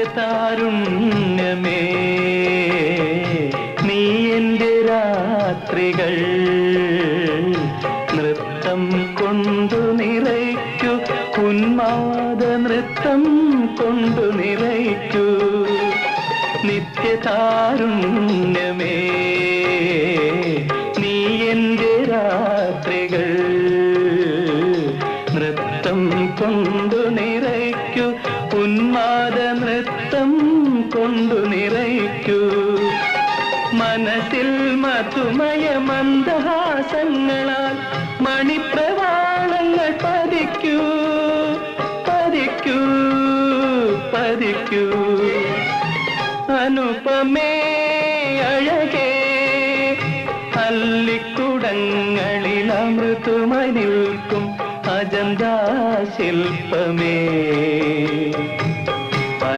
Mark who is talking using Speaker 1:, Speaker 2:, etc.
Speaker 1: നിത്യതാരുണ്യമേ നീ എൻ്റെ രാത്രികൾ നൃത്തം കൊണ്ടു നിറയ്ക്കൂ ഉന്മാദ നൃത്തം കൊണ്ടു നിറയ്ക്കൂ നിത്യതാരുണ്യമേ നീ എൻ്റെ രാത്രികൾ നൃത്തം കൊണ്ടു നിറയ്ക്കൂ ഉന്മാദ നൃത്തം കൊണ്ടു നിറയ്ക്കൂ മനസ്സിൽ മധുമയ മന്ദഹാസങ്ങളാൽ മണിപ്രവാളങ്ങൾ പതിക്കൂ പതിക്കൂ പതിക്കൂ അനുപമേ അഴകേ അല്ലിക്കുടങ്ങളിൽ അമൃതുമായി നിൽക്കും അജന്താ ശില്പമേ